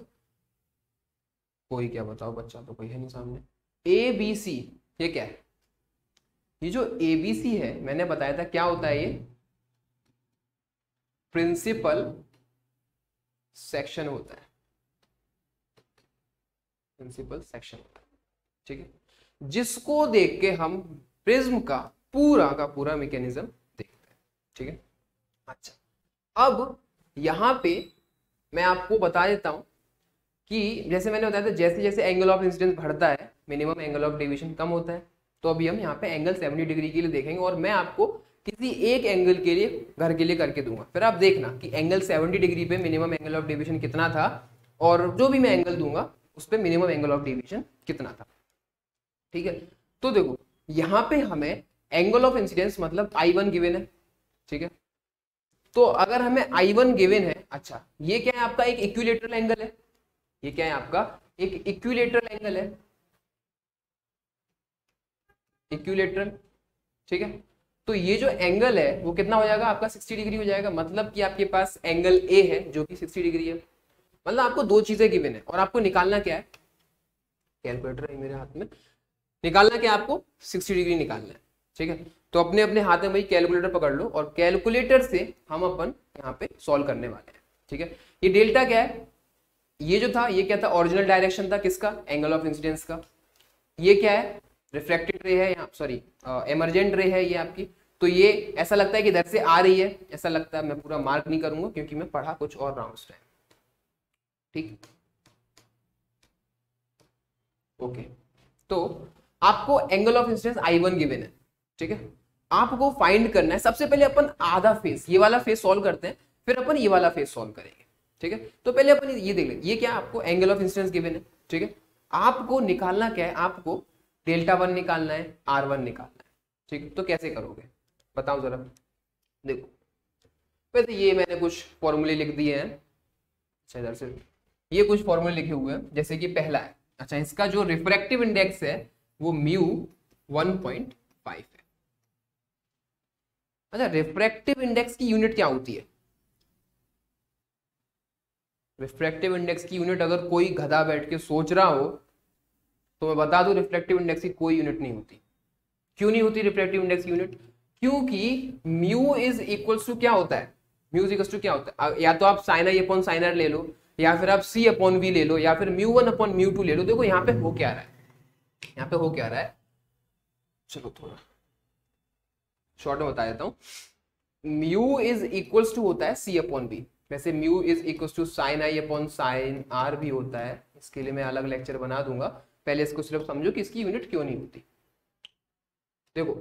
कोई क्या बताओ, बच्चा तो कोई है नहीं सामने। ए बी सी, ये क्या है? ये जो ए बी सी है मैंने बताया था क्या होता है, ये प्रिंसिपल सेक्शन होता है, प्रिंसिपल सेक्शन होता है, ठीक है, जिसको देख के हम प्रिज्म का पूरा मैकेनिज्म देखते हैं, ठीक है। अच्छा, अब यहां पे मैं आपको बता देता हूं कि जैसे मैंने बताया था जैसे जैसे एंगल ऑफ इंसिडेंस बढ़ता है मिनिमम एंगल ऑफ डेविएशन कम होता है। तो अभी हम यहाँ पे एंगल 70 डिग्री के लिए देखेंगे और मैं आपको किसी एक एंगल के लिए घर के लिए करके दूंगा, फिर आप देखना कि एंगल 70 डिग्री पे मिनिमम एंगल ऑफ डेविएशन कितना था और जो भी मैं एंगल दूंगा उस पर मिनिमम एंगल ऑफ डेविएशन कितना था, ठीक है। तो देखो यहाँ पे हमें एंगल ऑफ इंसिडेंस मतलब I1 गिवन है, ठीक है। तो अगर हमें I1 गिवन है, अच्छा ये क्या है आपका एक इक्विलेटरल एंगल है, ये क्या है आपका एक इक्विलेटरल एंगल है, इक्विलेटरल, ठीक है। तो ये जो एंगल है वो कितना हो जाएगा आपका 60 डिग्री हो जाएगा, मतलब कि आपके पास एंगल ए है जो कि 60 डिग्री है। मतलब आपको दो चीजें गिवन है और आपको निकालना क्या है, कैलकुलेटर है मेरे हाथ में, निकालना क्या आपको 60 डिग्री निकालना है, ठीक है। तो अपने अपने हाथ में भाई कैलकुलेटर पकड़ लो और कैलकुलेटर से हम अपन यहाँ पे सॉल्व करने वाले हैं, ठीक है। ये डेल्टा क्या है, ये जो था ये क्या था, ओरिजिनल डायरेक्शन था किसका, एंगल ऑफ इंसिडेंस का। ये क्या है, रिफ्लेक्टेड रे है, यहाँ सॉरी एमरजेंट रे है ये आपकी। तो ये ऐसा लगता है कि इधर से आ रही है, ऐसा लगता है, मैं पूरा मार्क नहीं करूंगा क्योंकि मैं पढ़ा कुछ और रहा हूं उस टाइम, ठीक, ओके। तो आपको angle of incidence I1 given है, ठीक है। आपको फाइंड करना है, सबसे पहले अपन आधा फेस, ये वाला फेस सॉल्व करते हैं, फिर अपन ये वाला फेस सॉल्व करेंगे, ठीक है। तो पहले अपन ये देख लेंगे, ये क्या आपको एंगल ऑफ इंसिडेंस गिवन है, ठीक है। आपको निकालना क्या है, आपको डेल्टा 1 निकालना है, R1 निकालना है, ठीक। तो कैसे करोगे बताओ जरा, देखो वैसे ये मैंने कुछ फॉर्मूले लिख दिए हैं, अच्छा इधर से ये कुछ फॉर्मूले लिखे हुए हैं, जैसे कि पहला है, अच्छा इसका जो रिफ्रैक्टिव इंडेक्स है वो म्यू 1.5 है। अच्छा रिफ्रैक्टिव इंडेक्स की यूनिट क्या होती है, रिफ्रैक्टिव इंडेक्स की यूनिट अगर कोई गधा बैठ के सोच रहा हो तो मैं बता दूं रिफ्रैक्टिव इंडेक्स की कोई यूनिट नहीं होती। क्यों नहीं होती रिफ्रैक्टिव इंडेक्स की यूनिट, क्योंकि म्यू इज इक्वल्स टू क्या होता है, म्यू इज इक्वल्स टू क्या होता है, या तो आप sine I upon sine R ले लो, या फिर आप सी अपॉन वी ले लो, या फिर म्यू 1 अपॉन म्यू 2 ले लो। देखो यहाँ पे हो क्या रहा है, यहाँ पे हो क्या रहा है, चलो थोड़ा शॉर्ट में बता देता हूँ। म्यू इज इक्वल्स टू होता है सी अपॉन बी, वैसे mu is equals to sine I upon sine R भी होता है, इसके लिए मैं अलग लेक्चर बना दूंगा, पहले इसको सिर्फ समझो कि इसकी यूनिट क्यों नहीं होती। देखो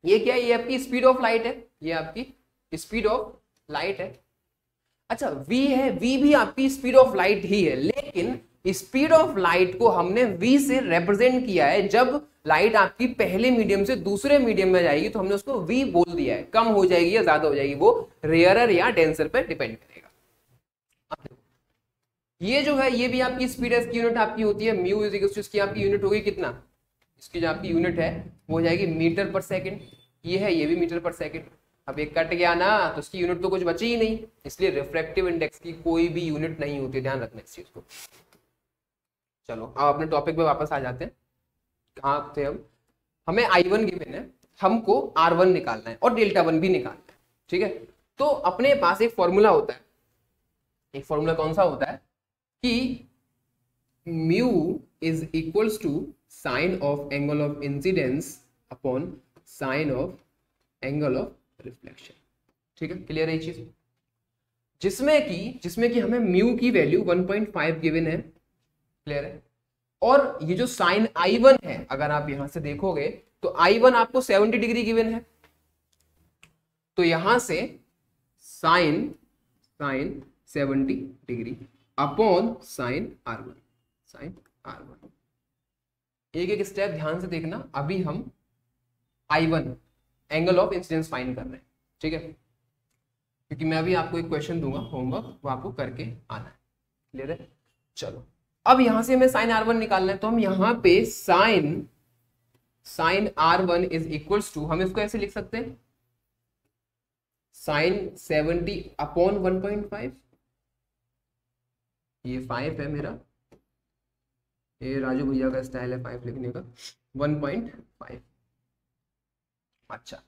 ये क्या है, ये आपकी स्पीड ऑफ लाइट है, ये आपकी स्पीड ऑफ लाइट है। अच्छा v है, v भी आपकी स्पीड ऑफ लाइट ही है, लेकिन स्पीड ऑफ लाइट को हमने v से रिप्रेजेंट किया है। जब लाइट आपकी पहले मीडियम से दूसरे मीडियम में जाएगी तो हमने उसको v बोल दिया है, कम हो जाएगी या ज्यादा हो जाएगी वो रेयरर या डेंसर पर डिपेंड करेगा। ये जो है ये भी आपकी स्पीड की यूनिट आपकी होती है, म्यू इज इक्वल टू इसकी आपकी यूनिट होगी कितना, इसकी जो आपकी यूनिट है वो हो जाएगी मीटर पर सेकंड, ये है ये भी मीटर पर सेकंड। अब एक कट गया ना तो उसकी यूनिट तो कुछ बची ही नहीं, इसलिए रिफ्रैक्टिव इंडेक्स की कोई भी यूनिट नहीं होती, ध्यान रखना इस चीज को। चलो अब अपने टॉपिक पे वापस आ जाते हैं, कहाँ थे हम, हमें I1 गिवन है, हमको R1 निकालना है और डेल्टा 1 भी निकालना है, ठीक है। तो अपने पास एक फॉर्मूला होता है, एक फॉर्मूला कौन सा होता है कि mu is equals to sine of angle of incidence upon sine of angle of reflection, ठीक है, क्लियर है ये चीज, जिसमें कि हमें म्यू की वैल्यू 1.5 गिवन है, क्लियर है। और ये जो साइन I1 है अगर आप यहां से देखोगे तो I1 आपको 70 डिग्री गिवन है, तो यहां से sign 70 degree upon sine R1, एक एक स्टेप ध्यान से देखना। अभी हम I1 angle of incidence find कर रहे हैं, ठीक है, क्योंकि मैं अभी आपको एक क्वेश्चन दूंगा होमवर्क, वो आपको करके आना है, क्लियर है। चलो अब यहां से हमें साइन R1 निकालना है, तो हम यहां पे sign R1 is equals to, हम इसको ऐसे लिख सकते हैं साइन 70 अपॉन 1.5, ये 5 है मेरा, ये राजू भैया का स्टाइल है 5 लिखने का। 1.5। अच्छा,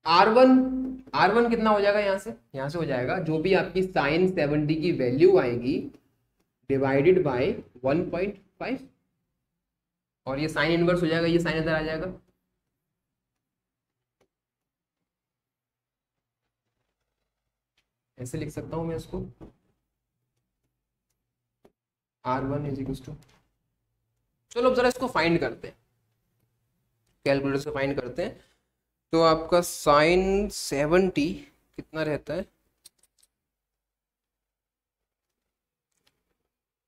R1, R1 कितना हो जाएगा यहाँ से हो जाएगा जो भी आपकी साइन 70 की वैल्यू आएगी डिवाइडेड बाय 1.5, और ये साइन इनवर्स हो जाएगा, ये साइन इधर आ जाएगा। ऐसे लिख सकता हूं मैं इसको, R1 इज इक्वल टू, चलो अब जरा इसको फाइंड करते हैं, कैलकुलेटर से फाइंड करते हैं। तो आपका साइन 70 कितना रहता है,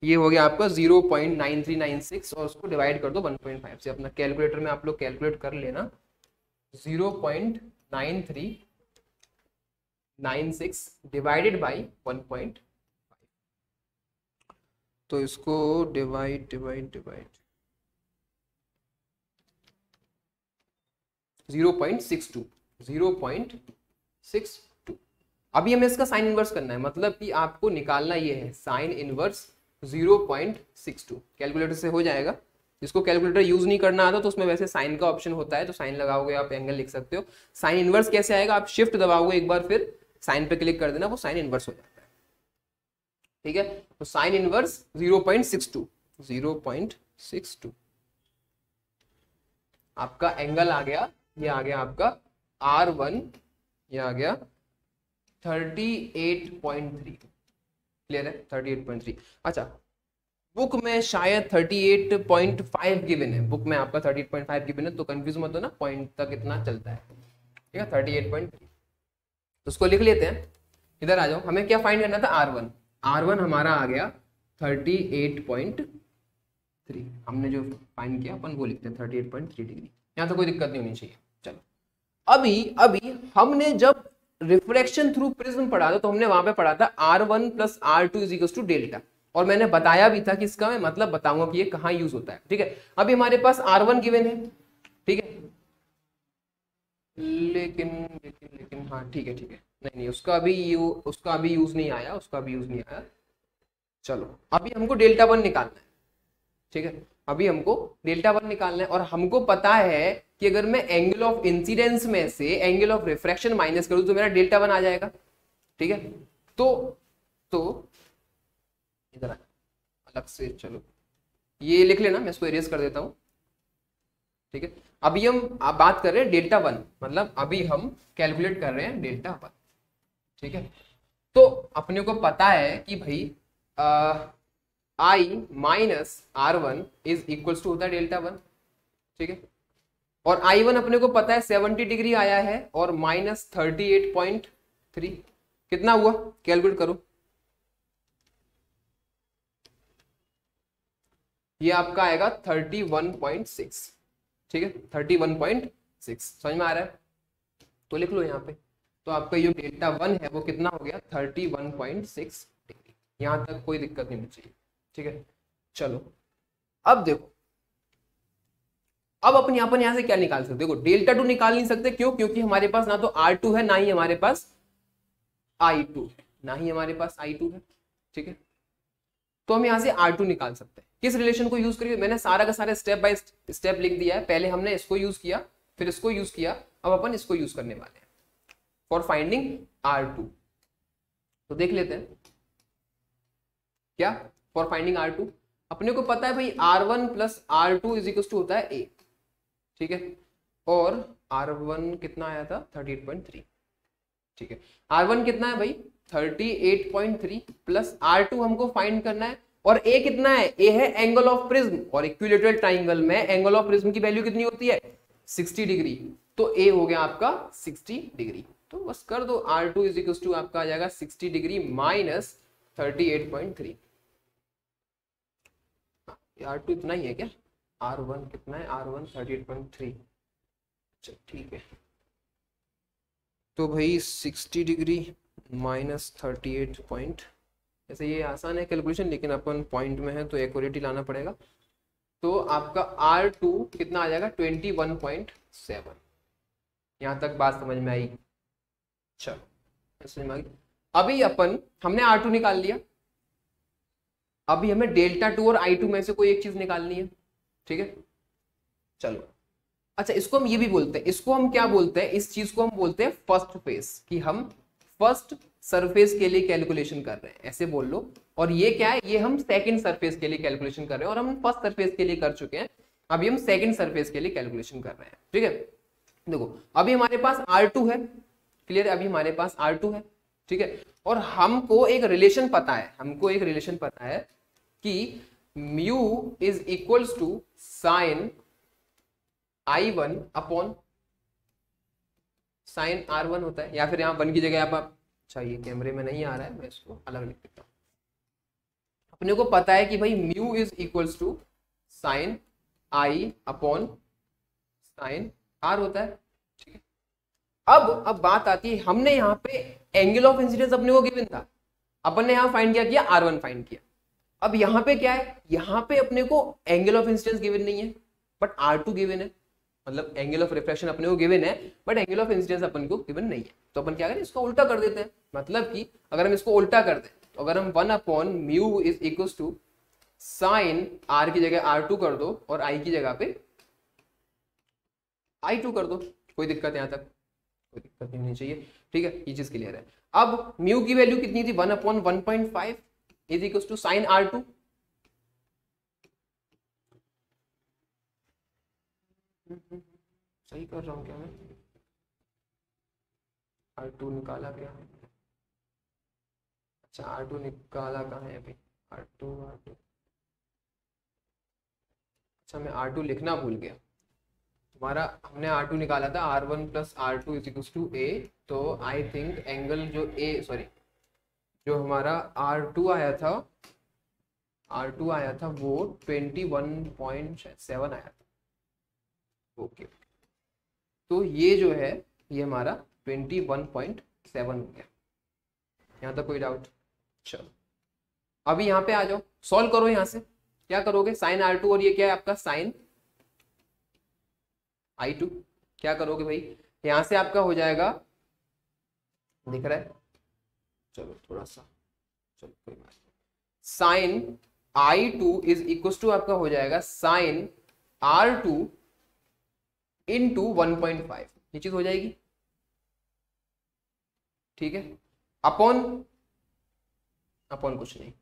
ये हो गया आपका 0.9396, और उसको डिवाइड कर दो 1.5 से। अपना कैलकुलेटर में आप लोग कैलकुलेट कर लेना, 0.9396 डिवाइडेड बाई 1.5। तो इसको डिवाइड डिवाइड डिवाइड 0.62, 0.62। अभी हमें इसका साइन इनवर्स करना है, मतलब कि आपको निकालना ये है साइन इनवर्स 0.62। कैलकुलेटर से हो जाएगा। जिसको कैलकुलेटर यूज नहीं करना आता तो उसमें वैसे साइन का ऑप्शन होता है, तो साइन लगाओगे आप एंगल लिख सकते हो। साइन इनवर्स कैसे आएगा, आप शिफ्ट दबाओगे एक बार, फिर साइन पे क्लिक कर देना, वो साइन इनवर्स हो जाता है। ठीक है, तो साइन इनवर्स 0.62, 0.62 आपका एंगल आ गया, ये आ गया आपका R1, ये आ गया 38.3। क्लियर है, 38.3। अच्छा, बुक में शायद 38.5 गिवन है, बुक में आपका 38.5 गिवन है, तो कंफ्यूज मत हो ना, पॉइंट तक इतना चलता है। ठीक है, 38.3, तो उसको लिख लेते हैं। इधर आ जाओ, हमें क्या फाइंड करना था, R1। R1 हमारा आ गया 38.3, हमने जो फाइंड किया अपन वो लिखते हैं 38.3 डिग्री। यहाँ तो कोई दिक्कत नहीं होनी चाहिए। चलो, अभी हमने जब रिफ्रैक्शन थ्रू प्रिज्म पढ़ा था, तो हमने वहां पे पढ़ा था R1 plus R2 is equal to delta, और मैंने बताया भी था कि इसका मैं मतलब बताऊंगा कि ये कहाँ यूज होता है। ठीक है, अभी हमारे पास R1 गिवन है, ठीक है, लेकिन लेकिन लेकिन हाँ ठीक है, नहीं उसका अभी यूज नहीं आया, चलो अभी हमको डेल्टा 1 निकालना है। ठीक है, अभी हमको डेल्टा 1 निकालना है, और हमको पता है कि अगर मैं एंगल ऑफ इंसिडेंस में से एंगल ऑफ रिफ्रैक्शन माइनस करूं तो मेरा डेल्टा 1 आ जाएगा। ठीक है, तो इधर अलग से, चलो ये लिख लेना, मैं इसको इरेज कर देता हूं। ठीक है, अभी हम आप बात कर रहे हैं डेल्टा 1, मतलब अभी हम कैलकुलेट कर रहे हैं डेल्टा 1। ठीक है, तो अपने को पता है कि भाई I minus R1 is equals to होता है डेल्टा 1। ठीक है, और I1 अपने को पता है 70 डिग्री आया है, और माइनस 38.3 कितना हुआ, कैलकुलेट करो। ये आपका आएगा 31.6। ठीक है, 31.6 समझ में आ रहा है, तो लिख लो यहाँ पे। तो आपका ये डेल्टा 1 है वो कितना हो गया, 31.6 डिग्री। यहां तक कोई दिक्कत नहीं होनी चाहिए। ठीक है, चलो अब देखो, अब अपन यहाँ से क्या निकाल सकते, देखो डेल्टा 2 निकाल नहीं सकते, क्यों, क्योंकि हमारे पास ना तो R2 है, ना ही हमारे पास I2 है। ठीक है, तो हम यहाँ से R2 निकाल सकते हैं। किस रिलेशन को यूज करिए, मैंने सारा का सारा स्टेप बाय स्टेप लिख दिया है। पहले हमने इसको यूज किया, फिर इसको यूज किया, अब अपन इसको यूज करने वाले हैं फॉर फाइंडिंग R2। तो देख लेते हैं क्या, फॉर फाइंडिंग R2 अपने को पता है भाई R1 plus R2 is equal to होता है A। ठीक है, और R1 कितना आया था, 38.3। ठीक है, R1 कितना है भाई 38.3, प्लस R2 हमको फाइंड करना है, और A कितना है, A है एंगल ऑफ प्रिज्म, और इक्विलेटरल ट्राइंगल में एंगल ऑफ प्रिज्म की वैल्यू कितनी होती है, 60 डिग्री। तो A हो गया आपका 60 डिग्री। तो बस कर दो, R2 इज इक्वल टू आपका आ जाएगा 60 डिग्री माइनस 38.3। R2 इतना ही है क्या, R1 कितना है, R1 38.3। अच्छा ठीक है, तो भाई 60 डिग्री माइनस 38 पॉइंट, ऐसे ये आसान है कैलकुलेशन, लेकिन अपन पॉइंट में है तो एक्यूरेट लाना पड़ेगा। तो आपका R2 कितना आ जाएगा, 21.7। यहाँ तक बात समझ में आई, चलो समझ में आ गई। अभी हमने R2 निकाल लिया, अभी हमें डेल्टा टू और आई टू में से कोई एक चीज निकालनी है, ठीक है। चलो अच्छा, इसको हम ये भी बोलते हैं, इसको हम क्या बोलते हैं, इस चीज को हम बोलते हैं फर्स्ट फेज, कि हम फर्स्ट सरफेस के लिए कैलकुलेशन कर रहे हैं, ऐसे बोल लो। और ये क्या है, ये हम सेकंड सरफेस के लिए कैलकुलेशन कर रहे हैं, और हम फर्स्ट सरफेस के लिए कर चुके हैं, अभी हम सेकंड सरफेस के लिए कैलकुलेशन कर रहे हैं, ठीक है। देखो अभी हमारे पास R2 है, क्लियर है, अभी हमारे पास R2 है, ठीक है। और हमको एक रिलेशन पता है, हमको एक रिलेशन पता है कि mu is equals to sine I1 upon sine R1 होता है, या फिर यहाँ 1 की जगह आप चाहिए, कैमरे में नहीं आ रहा है, मैं इसको अलग लिख देता हूँ। अपने को पता है कि भाई mu is equals to sine I upon sine R होता है, ठीक है। अब बात आती है, हमने यहाँ पे एंगल ऑफ इंसिडेंस अपने को गिवन था, अपन ने यहाँ फाइंड किया R1 फाइंड किया। अब यहाँ पे क्या है, यहाँ पे अपने को एंगल ऑफ इंसिडेंस गिवन नहीं है, बट R2 गिवन है, मतलब एंगल ऑफ रिफ्रैक्शन अपने को गिवन है, बट एंगल ऑफ इंसिडेंस अपन को गिवन नहीं है। तो अपन क्या करें, इसको उल्टा कर देते हैं, मतलब कि अगर हम इसको उल्टा कर दें, तो अगर हम 1 upon mu is equal to sine R की जगह R2 कर दो, और I की जगह पे I2 कर दो, कोई दिक्कत यहाँ तक, कोई दिक्कत नहीं होनी चाहिए, ठीक है, ये चीज क्लियर है। अब म्यू की वैल्यू कितनी थी, 1 upon 1.5 is equal to sine R2, सही कर रहा हूं क्या मैं, R2 निकाला क्या, अच्छा R2 निकाला कहाँ है अभी, R2 अच्छा मैं R2 लिखना भूल गया, हमारा हमने R2 निकाला था R1 plus R2 is equal to A, तो आई थिंक एंगल जो जो हमारा R2 आया था, वो 21.7 आया था, ओके। तो ये जो है, ये हमारा 21.7 हो गया, यहाँ तक कोई डाउट। चलो अभी यहाँ पे आ जाओ, सॉल्व करो, यहाँ से क्या करोगे, साइन R2 और ये क्या है आपका साइन I2, क्या करोगे भाई, यहां से आपका हो जाएगा, दिख रहा है, चलो थोड़ा सा, चलो कोई बात नहीं, sign I2 is equal to आपका हो जाएगा साइन R2 इंटू 1.5, ये चीज हो जाएगी, ठीक है। अपॉन कुछ नहीं,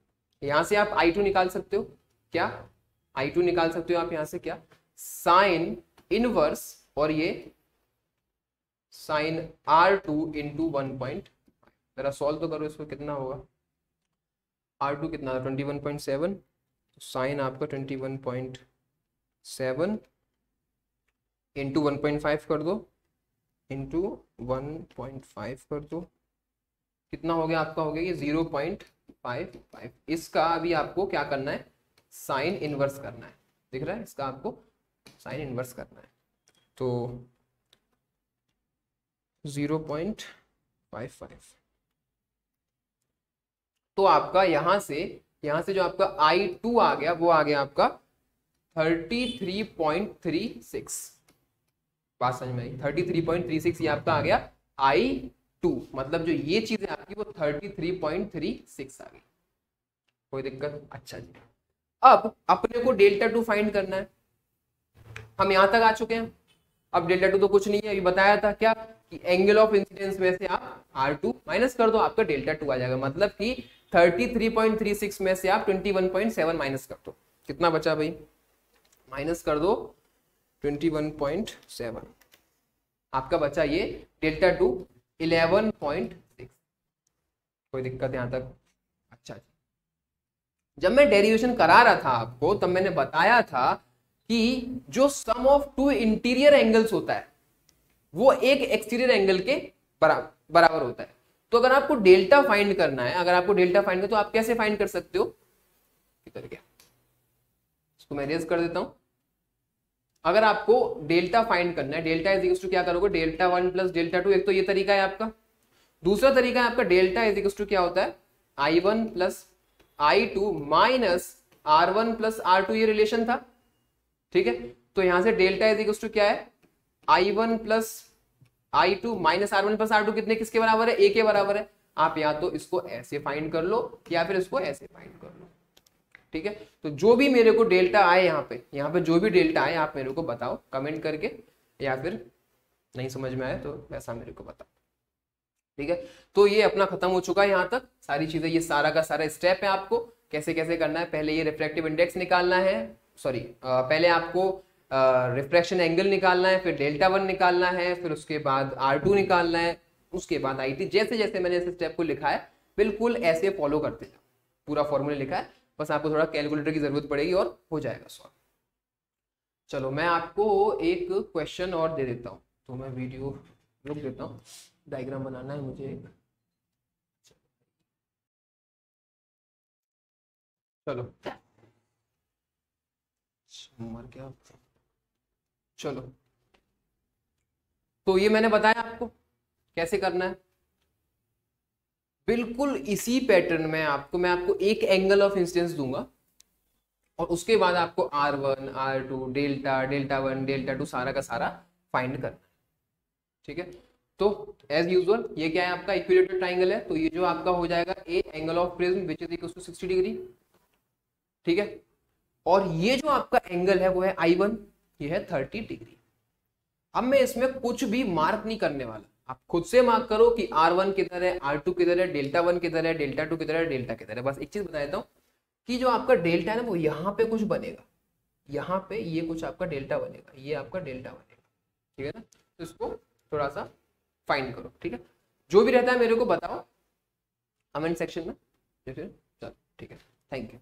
यहां से आप I2 निकाल सकते हो, क्या I2 निकाल सकते हो आप यहां से, क्या साइन इनवर्स, और ये साइन R2 इंटू 1.5, जरा सॉल्व तो करो इसको, कितना होगा, R2 कितना था 21.7, तो साइन आपका 21.7 इंटू 1.5 कर दो, इंटू 1.5 कर दो, कितना हो गया आपका, हो गया ये 0.55। इसका अभी आपको क्या करना है, साइन इनवर्स करना है, दिख रहा है, इसका आपको साइन इनवर्स करना है, तो 0.55, तो आपका यहां से जो आपका I2 आ गया, वो आ गया आपका 33.36, बात समझ में आई, 33.36 ये आपका आ गया I2, मतलब जो ये चीज है आपकी वो 33.36 आ गई, कोई दिक्कत, अच्छा जी। अब अपने को डेल्टा 2 फाइंड करना है, हम यहां तक आ चुके हैं, अब डेल्टा 2 तो कुछ नहीं है, अभी बताया था क्या कि एंगल ऑफ इंसिडेंस में से आप R2 माइनस कर दो, आपका डेल्टा 2 आ जाएगा, मतलब कि 33.36 में से आप 21.7 माइनस कर दो, कितना बचा भाई, माइनस कर दो 21.7, आपका बचा ये डेल्टा 2 11.6, कोई दिक्कत यहां तक, अच्छा। जब मैं डेरिवेशन करा रहा था आपको, तब मैंने बताया था कि जो सम ऑफ टू इंटीरियर एंगल्स होता है वो एक एक्सटीरियर एंगल के बराबर होता है। तो अगर आपको डेल्टा फाइंड करना है, तो आप कैसे फाइंड कर सकते हो, किधर गया, इसको मैं रेज कर देता हूं। अगर आपको डेल्टा फाइंड करना है, डेल्टा इज इक्वल टू क्या करोगे, डेल्टा 1 प्लस डेल्टा 2, एक तो ये तरीका है आपका। दूसरा तरीका है आपका डेल्टा इज इक्वल टू क्या होता है, I1 plus I2 minus R1 plus R2, ये रिलेशन था, ठीक है। तो यहां से डेल्टा इज इक्वल टू क्या है, I1 plus I2 minus R1 plus R2 कितने किसके बराबर है, A के बराबर है। आप या तो इसको ऐसे फाइंड कर लो या फिर इसको ऐसे फाइंड कर लो, ठीक है। तो जो भी मेरे को डेल्टा आए यहाँ पे जो भी डेल्टा आए आप मेरे को बताओ कमेंट करके, या फिर नहीं समझ में आए तो ऐसा मेरे को बताओ, ठीक है। तो ये अपना खत्म हो चुका है यहाँ तक सारी चीजें, ये सारा का सारा स्टेप है आपको कैसे कैसे करना है। पहले ये रिफ्रैक्टिव इंडेक्स निकालना है, सॉरी पहले आपको रिफ्रैक्शन एंगल निकालना है, फिर डेल्टा वन निकालना है, फिर उसके बाद R2 निकालना है, उसके बाद IT। जैसे जैसे मैंने इस स्टेप को लिखा है बिल्कुल ऐसे फॉलो करते जाओ, पूरा फॉर्मूला लिखा है, बस आपको थोड़ा कैलकुलेटर की जरूरत पड़ेगी और हो जाएगा सॉल्व। चलो मैं आपको एक क्वेश्चन और दे देता हूँ, तो मैं वीडियो रुक देता हूँ, डायग्राम बनाना है मुझे एक। चलो मर गया। चलो तो ये मैंने बताया आपको कैसे करना है, बिल्कुल इसी पैटर्न में आपको मैं आपको एक एंगल ऑफ इंसिडेंस दूंगा और उसके बाद आपको R1 R2 delta delta one delta two सारा का सारा फाइंड करना है, ठीक है। तो एज यूजुअल ये क्या है आपका इक्विलेटरल ट्राइंगल है, तो ये जो आपका हो जाएगा A angle of prism which is equal to 60 degree, ठीक है। और ये जो आपका एंगल है वो है I1, ये है 30 डिग्री। अब मैं इसमें कुछ भी मार्क नहीं करने वाला, आप खुद से मार्क करो कि R1 किधर है, R2 किधर है, डेल्टा वन किधर है, डेल्टा टू किधर है, डेल्टा किधर है। बस एक चीज बता देता हूँ कि जो आपका डेल्टा है ना वो यहाँ पे कुछ बनेगा, यहाँ पे ये कुछ आपका डेल्टा बनेगा, ये आपका डेल्टा बनेगा, ठीक है ना। तो इसको थोड़ा सा फाइंड करो, ठीक है। जो भी रहता है मेरे को बताओ कमेंट सेक्शन में, फिर चलो ठीक है, थैंक यू।